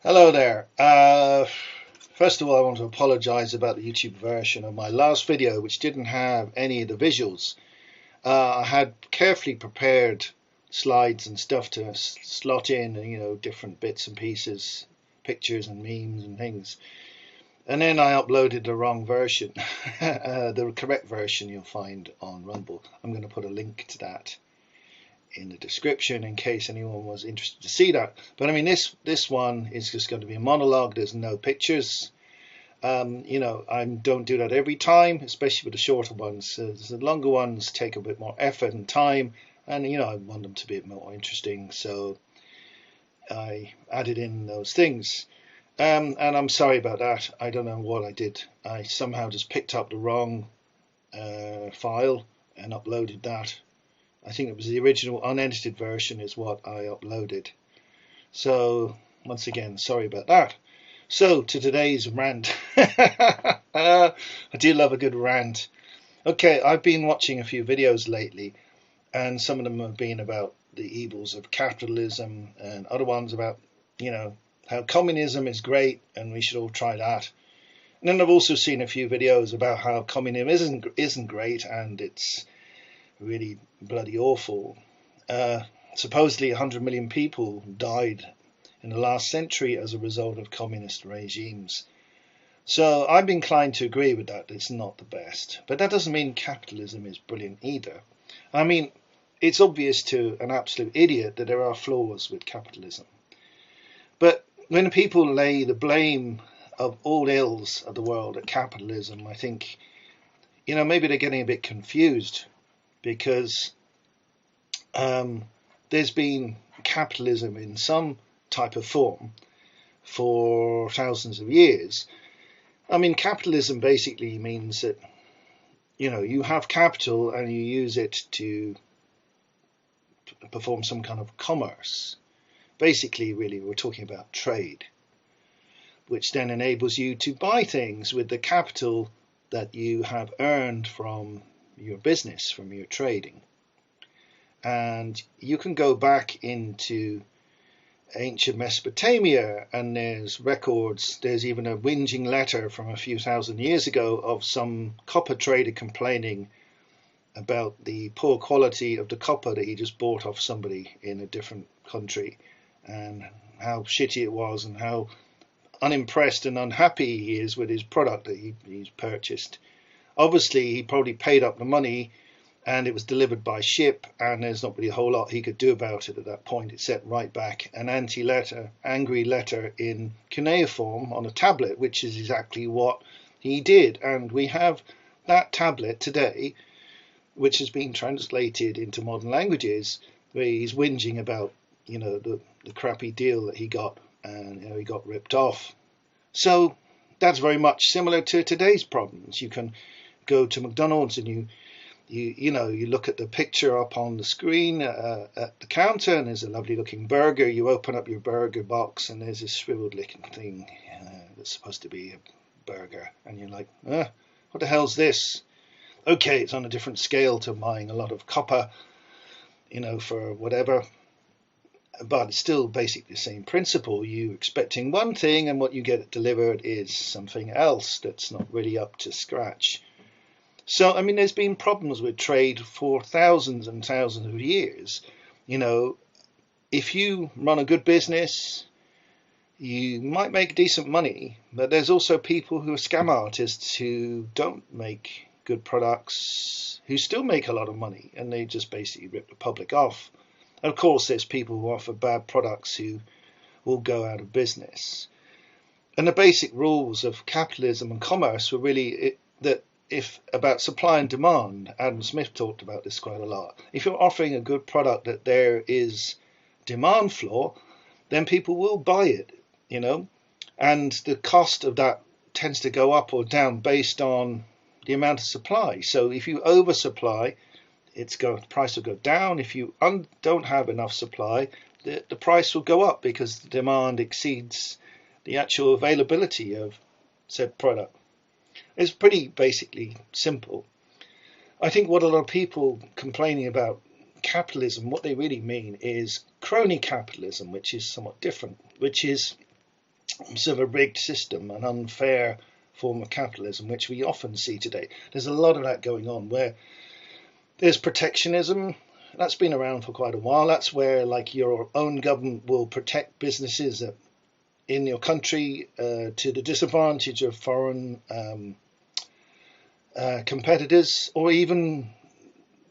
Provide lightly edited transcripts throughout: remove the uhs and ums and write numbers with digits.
Hello there. First of all, I want to apologize about the YouTube version of my last video, which didn't have any of the visuals. I had carefully prepared slides and stuff to slot in, different bits and pieces, pictures and memes and things. And then I uploaded the wrong version. The correct version you'll find on Rumble. I'm going to put a link to that in the description in case anyone was interested to see that. But I mean, this one is just going to be a monologue. There's no pictures. I don't do that every time, especially with the shorter ones. The longer ones take a bit more effort and time, and I want them to be a bit more interesting. So I added in those things. And I'm sorry about that. I don't know what I did. I somehow just picked up the wrong file and uploaded that. I think it was the original unedited version is what I uploaded. So once again, sorry about that. So to today's rant. I do love a good rant. Okay, I've been watching a few videos lately, and some of them have been about the evils of capitalism, and other ones about, how communism is great and we should all try that. And then I've also seen a few videos about how communism isn't great and it's really bloody awful. Supposedly 100 million people died in the last century as a result of communist regimes. So I'm inclined to agree with that. It's not the best. But that doesn't mean capitalism is brilliant either. I mean, it's obvious to an absolute idiot that there are flaws with capitalism. But when people lay the blame of all ills of the world at capitalism, I think, maybe they're getting a bit confused, because there's been capitalism in some type of form for thousands of years. I mean, capitalism basically means that, you have capital and you use it to perform some kind of commerce. Basically, really, we're talking about trade, which then enables you to buy things with the capital that you have earned from your business, from your trading. And you can go back into ancient Mesopotamia, and there's records, there's even a whinging letter from a few thousand years ago of some copper trader complaining about the poor quality of the copper that he just bought off somebody in a different country, and how shitty it was, and how unimpressed and unhappy he is with his product that he's purchased. Obviously, he probably paid up the money and it was delivered by ship, and there's not really a whole lot he could do about it at that point except write back an angry letter in cuneiform on a tablet, which is exactly what he did. And we have that tablet today, which has been translated into modern languages, where he's whinging about, the crappy deal that he got, and he got ripped off. So that's very much similar to today's problems. You can go to McDonald's and you look at the picture up on the screen at the counter, and there's a lovely looking burger. You open up your burger box and there's this shriveled looking thing that's supposed to be a burger, and you're like, what the hell's this? Okay, it's on a different scale to buying a lot of copper, for whatever, but it's still basically the same principle. You expecting one thing, and what you get delivered is something else that's not really up to scratch. So, I mean, there's been problems with trade for thousands and thousands of years. If you run a good business, you might make decent money, but there's also people who are scam artists who don't make good products, who still make a lot of money, and they just basically rip the public off. And of course, there's people who offer bad products who will go out of business. And the basic rules of capitalism and commerce were really that if about supply and demand. Adam Smith talked about this quite a lot. If you're offering a good product that there is demand for, then people will buy it, and the cost of that tends to go up or down based on the amount of supply. So if you oversupply, the price will go down. If you don't have enough supply, the price will go up because the demand exceeds the actual availability of said product. It's pretty basically simple. I think what a lot of people complaining about capitalism, what they really mean is crony capitalism, which is somewhat different, which is sort of a rigged system, an unfair form of capitalism, which we often see today. There's a lot of that going on where there's protectionism. That's been around for quite a while. That's where like your own government will protect businesses in your country to the disadvantage of foreign competitors, or even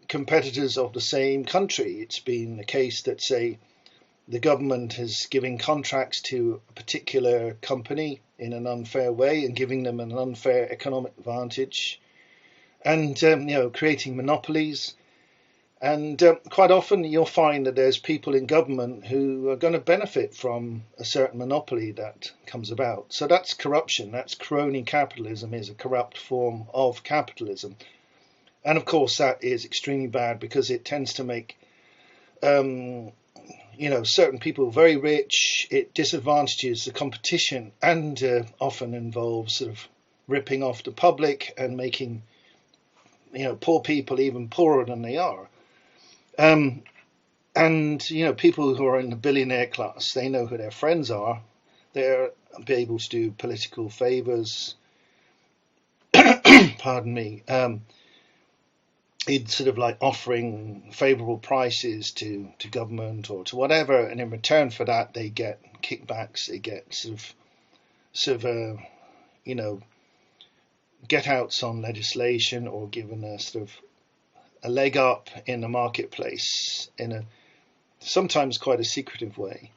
competitors of the same country. It's been the case that, say, the government is giving contracts to a particular company in an unfair way and giving them an unfair economic advantage, and creating monopolies. And quite often you'll find that there's people in government who are going to benefit from a certain monopoly that comes about. So that's corruption. That's crony capitalism, is a corrupt form of capitalism. And of course that is extremely bad because it tends to make certain people very rich. It disadvantages the competition and often involves sort of ripping off the public and making poor people even poorer than they are. And people who are in the billionaire class, they know who their friends are. They're able to do political favors. Pardon me. It's sort of like offering favorable prices to government or to whatever, and in return for that, they get kickbacks. They get sort of get outs on legislation, or given a sort of a leg up in the marketplace in a sometimes quite a secretive way.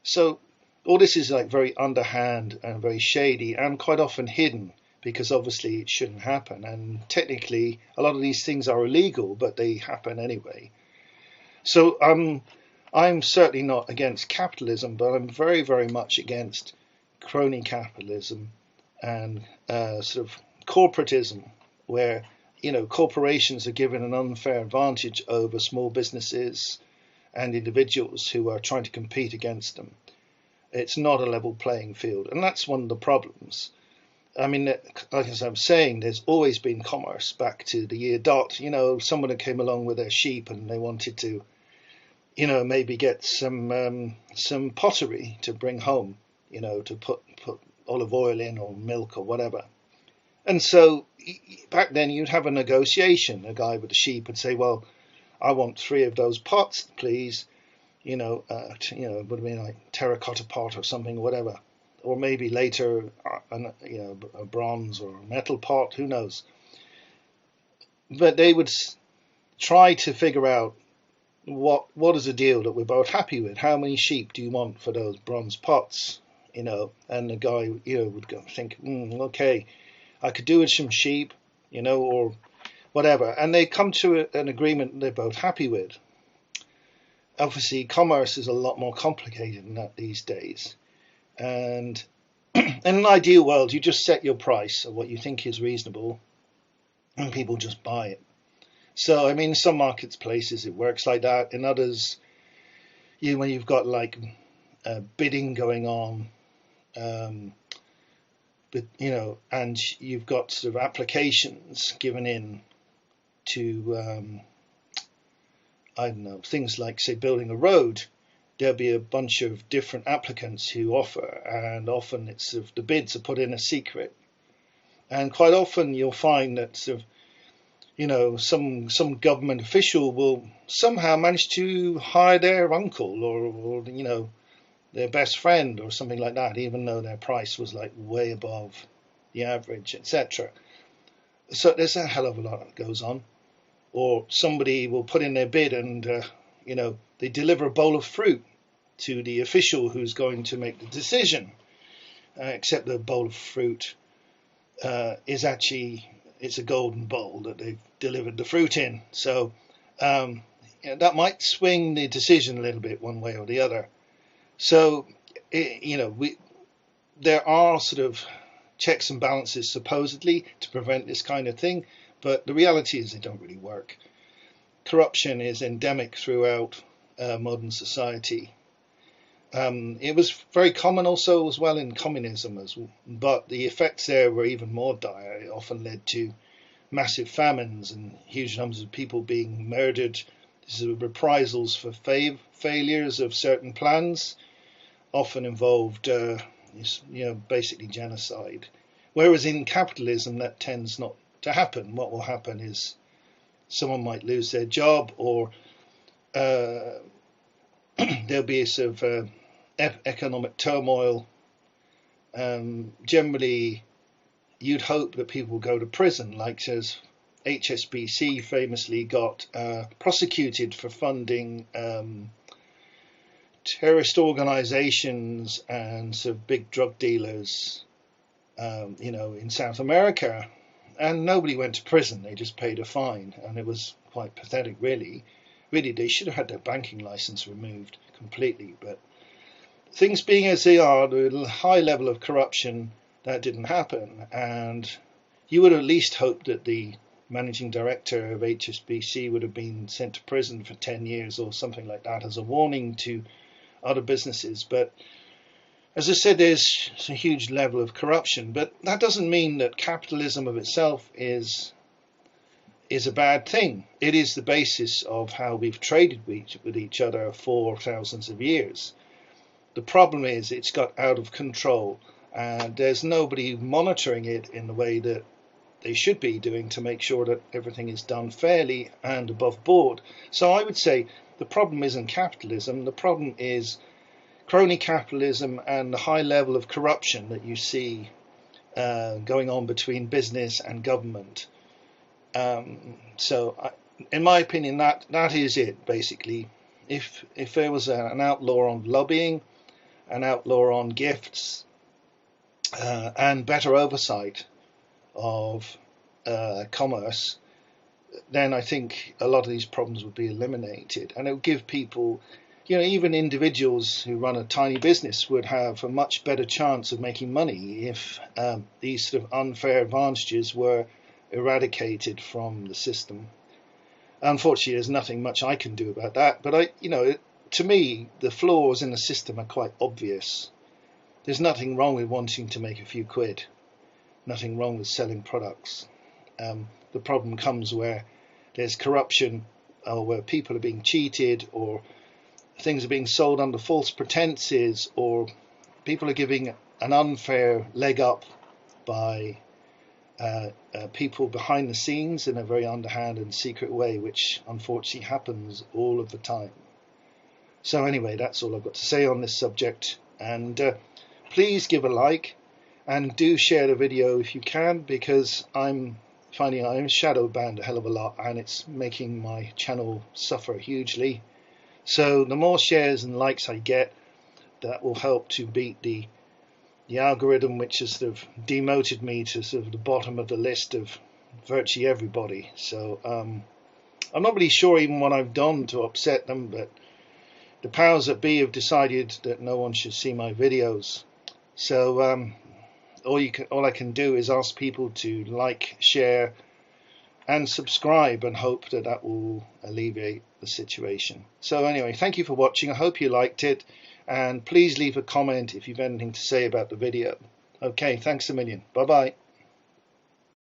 So all this is like very underhand and very shady and quite often hidden, because obviously it shouldn't happen. And technically a lot of these things are illegal, but they happen anyway. So I'm certainly not against capitalism, but I'm very, very much against crony capitalism and sort of corporatism, where corporations are given an unfair advantage over small businesses and individuals who are trying to compete against them. It's not a level playing field, and that's one of the problems. I mean, like as I'm saying, there's always been commerce back to the year dot. Someone who came along with their sheep and they wanted to, maybe get some pottery to bring home, to put olive oil in or milk or whatever. And so back then you'd have a negotiation. A guy with the sheep would say, well, I want 3 of those pots, please. It would have been like terracotta pot or something, or whatever. Or maybe later, a bronze or metal pot, who knows. But they would try to figure out what is a deal that we're both happy with. How many sheep do you want for those bronze pots? And the guy, would go think, okay, I could do with some sheep, or whatever. And they come to an agreement they're both happy with. Obviously, commerce is a lot more complicated than that these days. And in an ideal world, you just set your price of what you think is reasonable, and people just buy it. So, I mean, in some marketplaces it works like that. In others, when you've got like bidding going on, but and you've got sort of applications given in to I don't know, things like, say, building a road. There'll be a bunch of different applicants who offer, and often it's sort of the bids are put in a secret. And quite often you'll find that sort of, some government official will somehow manage to hire their uncle or their best friend or something like that, even though their price was like way above the average, etc. So there's a hell of a lot that goes on. Or somebody will put in their bid and they deliver a bowl of fruit to the official who's going to make the decision, except the bowl of fruit is actually, it's a golden bowl that they've delivered the fruit in. So that might swing the decision a little bit one way or the other. So there are sort of checks and balances supposedly to prevent this kind of thing, but the reality is they don't really work. Corruption is endemic throughout modern society. It was very common also as well in communism, but the effects there were even more dire. It often led to massive famines and huge numbers of people being murdered. This is reprisals for failures of certain plans. Often involved It's, basically genocide. Whereas in capitalism, that tends not to happen. What will happen is someone might lose their job, or there'll be a sort of economic turmoil. Generally, you'd hope that people will go to prison, like says HSBC famously got prosecuted for funding terrorist organizations and sort of big drug dealers, in South America, and nobody went to prison. They just paid a fine, and it was quite pathetic, really. Really, they should have had their banking license removed completely. But things being as they are, the high level of corruption, that didn't happen, and you would at least hope that the managing director of HSBC would have been sent to prison for 10 years or something like that as a warning to other businesses. But as I said, there's a huge level of corruption, but that doesn't mean that capitalism of itself is a bad thing. It is the basis of how we've traded with each other for thousands of years. The problem is it's got out of control, and there's nobody monitoring it in the way that they should be doing to make sure that everything is done fairly and above board. So I would say the problem isn't capitalism. The problem is crony capitalism and the high level of corruption that you see going on between business and government. In my opinion, that is it, basically. If there was an outlaw on lobbying, an outlaw on gifts, and better oversight of commerce, then I think a lot of these problems would be eliminated, and it would give people, even individuals who run a tiny business would have a much better chance of making money if these sort of unfair advantages were eradicated from the system. Unfortunately, there's nothing much I can do about that, but to me, the flaws in the system are quite obvious. There's nothing wrong with wanting to make a few quid. Nothing wrong with selling products. The problem comes where there's corruption, or where people are being cheated, or things are being sold under false pretenses, or people are giving an unfair leg up by people behind the scenes in a very underhand and secret way, which unfortunately happens all of the time. So anyway, that's all I've got to say on this subject, and please give a like and do share the video if you can, because I'm finding I'm shadow banned a hell of a lot, and it's making my channel suffer hugely. So the more shares and likes I get, that will help to beat the algorithm, which has sort of demoted me to sort of the bottom of the list of virtually everybody. So I'm not really sure even what I've done to upset them, but the powers that be have decided that no one should see my videos. So all I can do is ask people to like, share, and subscribe, and hope that will alleviate the situation. So anyway, thank you for watching. I hope you liked it, and please leave a comment if you've anything to say about the video. Okay, thanks a million. Bye bye.